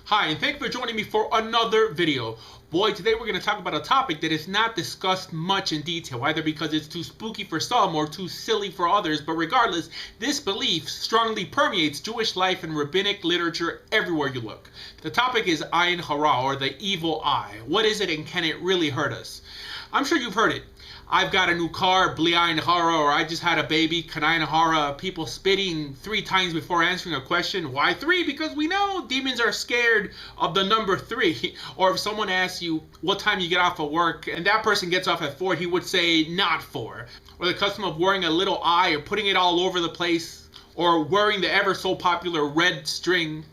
Hi, and thank you for joining me for another video. Boy, today we're going to talk about a topic that is not discussed much in detail, either because it's too spooky for some or too silly for others, but regardless, this belief strongly permeates Jewish life and rabbinic literature everywhere you look. The topic is Ayin HaRa, or the evil eye. What is it and can it really hurt us? I'm sure you've heard it. I've got a new car, bli ayin hara, or I just had a baby, kan ayin hara. People spitting 3 times before answering a question. Why 3? Because we know demons are scared of the number 3. Or if someone asks you what time you get off of work, and that person gets off at 4, he would say not 4. Or the custom of wearing a little eye or putting it all over the place, or wearing the ever so popular red string.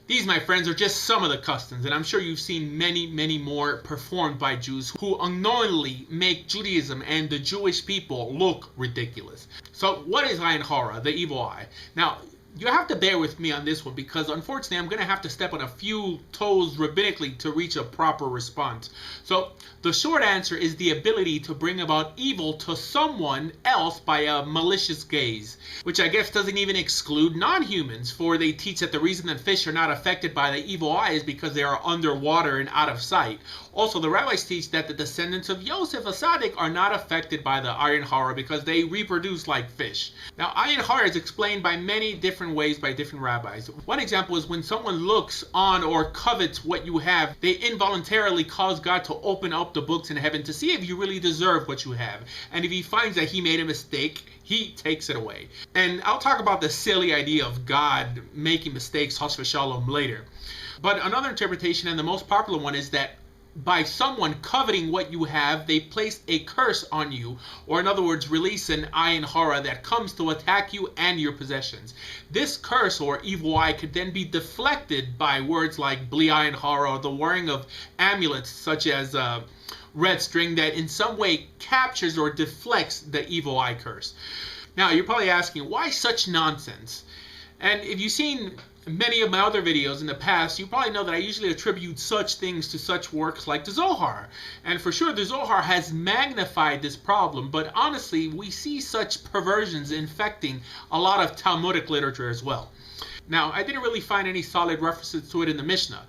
These, my friends, are just some of the customs, and I'm sure you've seen many, many more performed by Jews who unknowingly make Judaism and the Jewish people look ridiculous. So what is Ayin HaRa, the evil eye? Now, you have to bear with me on this one because unfortunately I'm going to have to step on a few toes rabbinically to reach a proper response. So the short answer is the ability to bring about evil to someone else by a malicious gaze, which I guess doesn't even exclude non-humans, for they teach that the reason that fish are not affected by the evil eye is because they are underwater and out of sight. Also, the rabbis teach that the descendants of Yosef, a tzaddik, are not affected by the Ayin HaRa because they reproduce like fish. Now, Ayin HaRa is explained by many different ways by different rabbis. One example is when someone looks on or covets what you have, they involuntarily cause God to open up the books in heaven to see if you really deserve what you have. And if he finds that he made a mistake, he takes it away. And I'll talk about the silly idea of God making mistakes, chas v'shalom, later. But another interpretation, and the most popular one, is that by someone coveting what you have, they place a curse on you, or in other words, release an Ayin HaRa that comes to attack you and your possessions. This curse or evil eye could then be deflected by words like bli ayin hara, or the wearing of amulets such as a red string that in some way captures or deflects the evil eye curse. Now, you're probably asking, why such nonsense? And if you've seen many of my other videos in the past, you probably know that I usually attribute such things to such works like the Zohar. And for sure, the Zohar has magnified this problem, but honestly, we see such perversions infecting a lot of Talmudic literature as well. Now, I didn't really find any solid references to it in the Mishnah.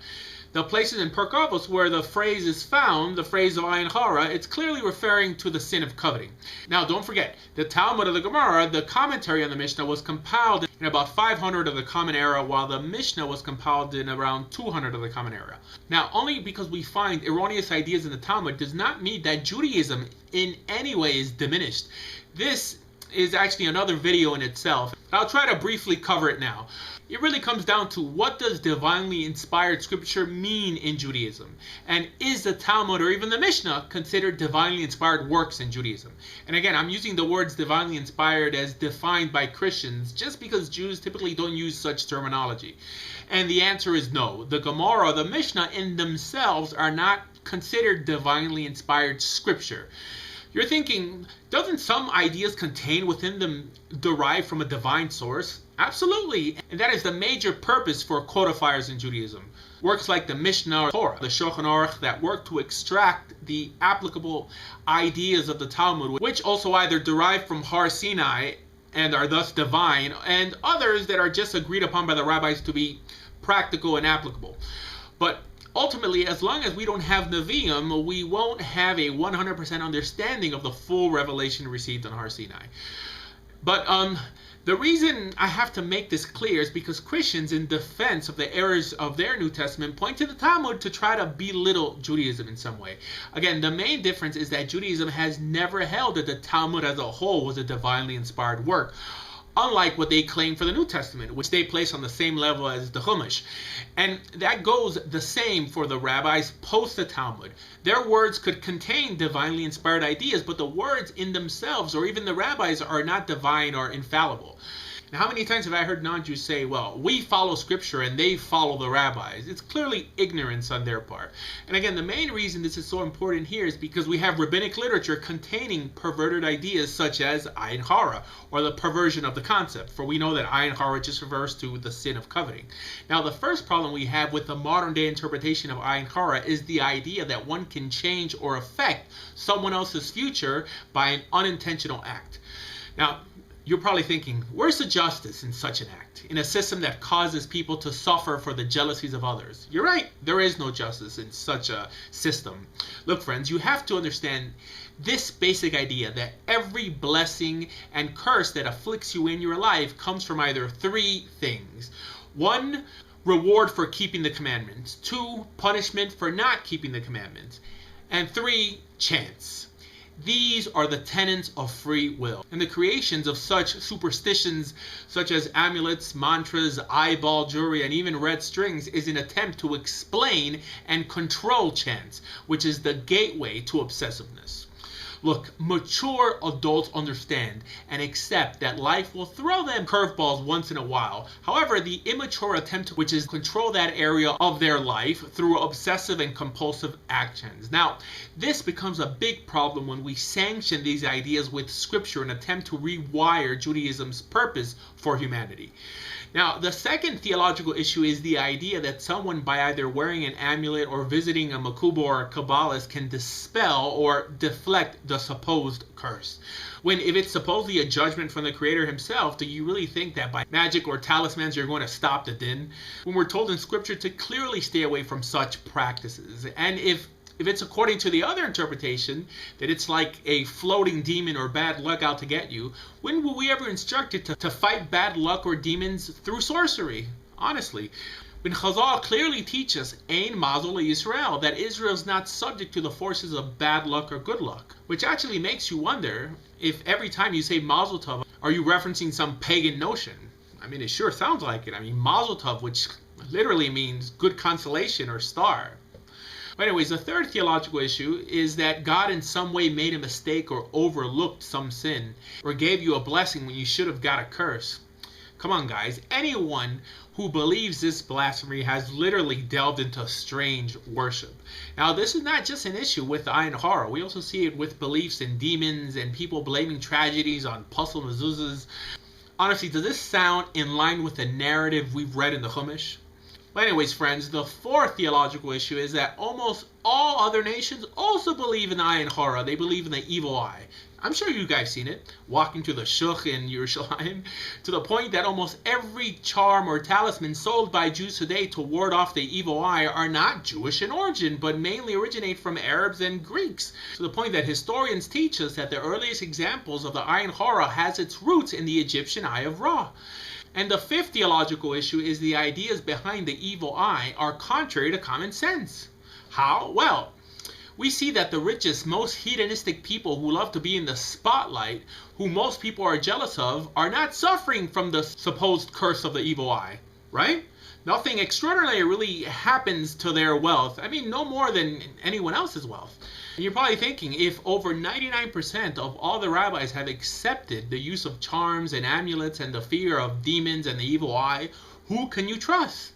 The places in Pirkei Avos where the phrase is found, the phrase of Ayin HaRa, it's clearly referring to the sin of coveting. Now, don't forget, the Talmud of the Gemara, the commentary on the Mishnah, was compiled in about 500 of the Common Era, while the Mishnah was compiled in around 200 of the Common Era. Now, only because we find erroneous ideas in the Talmud does not mean that Judaism in any way is diminished. This is actually another video in itself. I'll try to briefly cover it now. It really comes down to, what does divinely inspired scripture mean in Judaism? And is the Talmud or even the Mishnah considered divinely inspired works in Judaism? And again, I'm using the words divinely inspired as defined by Christians just because Jews typically don't use such terminology. And the answer is no. The Gemara, the Mishnah in themselves are not considered divinely inspired scripture. You're thinking, doesn't some ideas contained within them derive from a divine source? Absolutely, and that is the major purpose for codifiers in Judaism. Works like the Mishnah or Torah, the Shulchan Aruch, that work to extract the applicable ideas of the Talmud, which also either derive from Har Sinai and are thus divine, and others that are just agreed upon by the rabbis to be practical and applicable. But ultimately, as long as we don't have Nevi'im, we won't have a 100% understanding of the full revelation received on Har Sinai. But the reason I have to make this clear is because Christians, in defense of the errors of their New Testament, point to the Talmud to try to belittle Judaism in some way. Again, the main difference is that Judaism has never held that the Talmud as a whole was a divinely inspired work, unlike what they claim for the New Testament, which they place on the same level as the Chumash. And that goes the same for the rabbis post the Talmud. Their words could contain divinely inspired ideas, but the words in themselves, or even the rabbis, are not divine or infallible. Now, how many times have I heard non-Jews say, well, we follow scripture and they follow the rabbis? It's clearly ignorance on their part. And again, the main reason this is so important here is because we have rabbinic literature containing perverted ideas such as Ayin HaRa, or the perversion of the concept, for we know that Ayin HaRa just refers to the sin of coveting. Now, the first problem we have with the modern day interpretation of Ayin HaRa is the idea that one can change or affect someone else's future by an unintentional act. Now, You're probably thinking, where's the justice in such an act, in a system that causes people to suffer for the jealousies of others? You're right, there is no justice in such a system. Look, friends, you have to understand this basic idea that every blessing and curse that afflicts you in your life comes from either three things. One, reward for keeping the commandments. Two, punishment for not keeping the commandments. And three, chance. These are the tenets of free will. And the creations of such superstitions such as amulets, mantras, eyeball jewelry, and even red strings is an attempt to explain and control chance, which is the gateway to obsessiveness. Look, mature adults understand and accept that life will throw them curveballs once in a while. However, the immature attempt, which is control that area of their life through obsessive and compulsive actions. Now, this becomes a big problem when we sanction these ideas with scripture and attempt to rewire Judaism's purpose for humanity. Now, the second theological issue is the idea that someone, by either wearing an amulet or visiting a makuba or a kabbalist, can dispel or deflect the supposed curse. When, if it's supposedly a judgment from the Creator himself, do you really think that by magic or talismans you're going to stop the din? When we're told in Scripture to clearly stay away from such practices. And if it's according to the other interpretation, that it's like a floating demon or bad luck out to get you, when will we ever instruct it to fight bad luck or demons through sorcery? Honestly. When Chazal clearly teaches Ayin Mazel Yisrael, that Israel is not subject to the forces of bad luck or good luck, which actually makes you wonder if every time you say Mazel Tov, are you referencing some pagan notion? I mean, it sure sounds like it. I mean, Mazel Tov, which literally means good consolation or star. But anyways, the third theological issue is that God in some way made a mistake or overlooked some sin or gave you a blessing when you should have got a curse. Come on, guys. Anyone who believes this blasphemy has literally delved into strange worship. Now, this is not just an issue with the Ayin HaRa. We also see it with beliefs in demons and people blaming tragedies on puzzle mezuzahs. Honestly, does this sound in line with the narrative we've read in the Chumash? But anyways, friends, the fourth theological issue is that almost all other nations also believe in the Ayin HaRa. They believe in the evil eye. I'm sure you guys seen it, walking to the shuk in Yerushalayim, to the point that almost every charm or talisman sold by Jews today to ward off the evil eye are not Jewish in origin, but mainly originate from Arabs and Greeks, to the point that historians teach us that the earliest examples of the Ayin HaRa has its roots in the Egyptian Eye of Ra. And the fifth theological issue is the ideas behind the evil eye are contrary to common sense. How? Well, we see that the richest, most hedonistic people who love to be in the spotlight, who most people are jealous of, are not suffering from the supposed curse of the evil eye, right? Nothing extraordinary really happens to their wealth. I mean, no more than anyone else's wealth. And you're probably thinking, if over 99% of all the rabbis have accepted the use of charms and amulets and the fear of demons and the evil eye, who can you trust?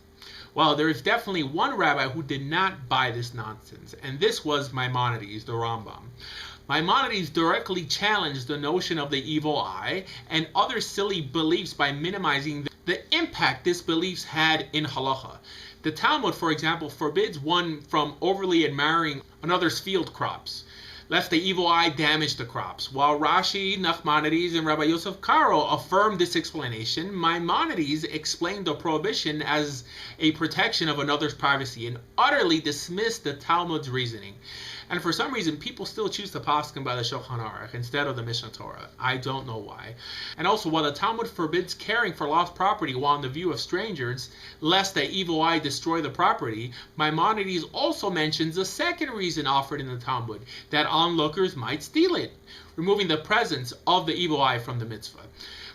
Well, there is definitely one rabbi who did not buy this nonsense, and this was Maimonides, the Rambam. Maimonides directly challenged the notion of the evil eye and other silly beliefs by minimizing the impact these beliefs had in halacha. The Talmud, for example, forbids one from overly admiring another's field crops, lest the evil eye damage the crops. While Rashi, Nachmanides, and Rabbi Yosef Karo affirmed this explanation, Maimonides explained the prohibition as a protection of another's privacy and utterly dismissed the Talmud's reasoning. And for some reason, people still choose to paskin by the Shulchan Aruch instead of the Mishnah Torah. I don't know why. And also, while the Talmud forbids caring for lost property while in the view of strangers, lest the evil eye destroy the property, Maimonides also mentions the second reason offered in the Talmud, that onlookers might steal it, removing the presence of the evil eye from the mitzvah.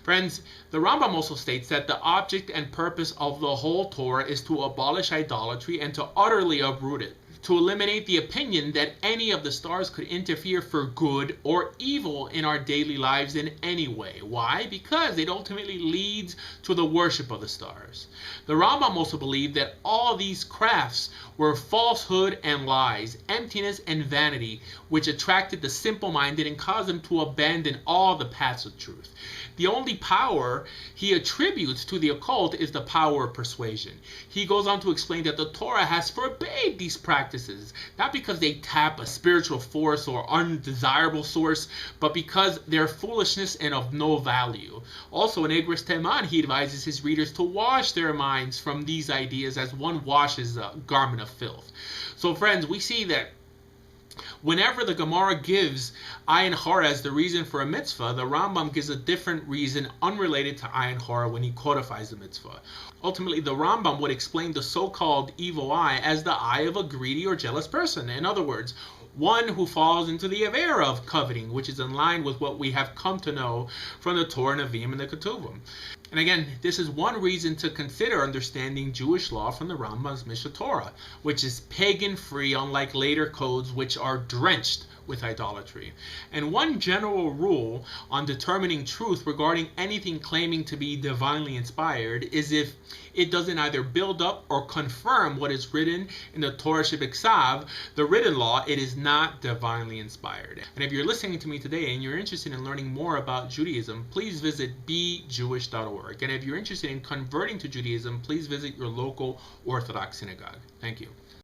Friends, the Rambam also states that the object and purpose of the whole Torah is to abolish idolatry and to utterly uproot it, to eliminate the opinion that any of the stars could interfere for good or evil in our daily lives in any way. Why? Because it ultimately leads to the worship of the stars. The Rambam also believed that all these crafts were falsehood and lies, emptiness and vanity, which attracted the simple-minded and caused them to abandon all the paths of truth. The only power he attributes to the occult is the power of persuasion. He goes on to explain that the Torah has forbade these practices practices, not because they tap a spiritual force or undesirable source, but because they're foolishness and of no value. Also, in Igros Teman, he advises his readers to wash their minds from these ideas as one washes a garment of filth. So friends, we see that whenever the Gemara gives Ayin HaRa as the reason for a mitzvah, the Rambam gives a different reason unrelated to Ayin HaRa when he codifies the mitzvah. Ultimately, the Rambam would explain the so-called evil eye as the eye of a greedy or jealous person. In other words, one who falls into the avera of coveting, which is in line with what we have come to know from the Torah, Nevi'im, and the Ketuvim. And again, this is one reason to consider understanding Jewish law from the Rambam's Mishnah Torah, which is pagan-free, unlike later codes which are drenched with idolatry. And one general rule on determining truth regarding anything claiming to be divinely inspired is if it doesn't either build up or confirm what is written in the Torah Shebiksav, the written law, it is not divinely inspired. And if you're listening to me today and you're interested in learning more about Judaism, please visit bejewish.org. And if you're interested in converting to Judaism, please visit your local Orthodox synagogue. Thank you.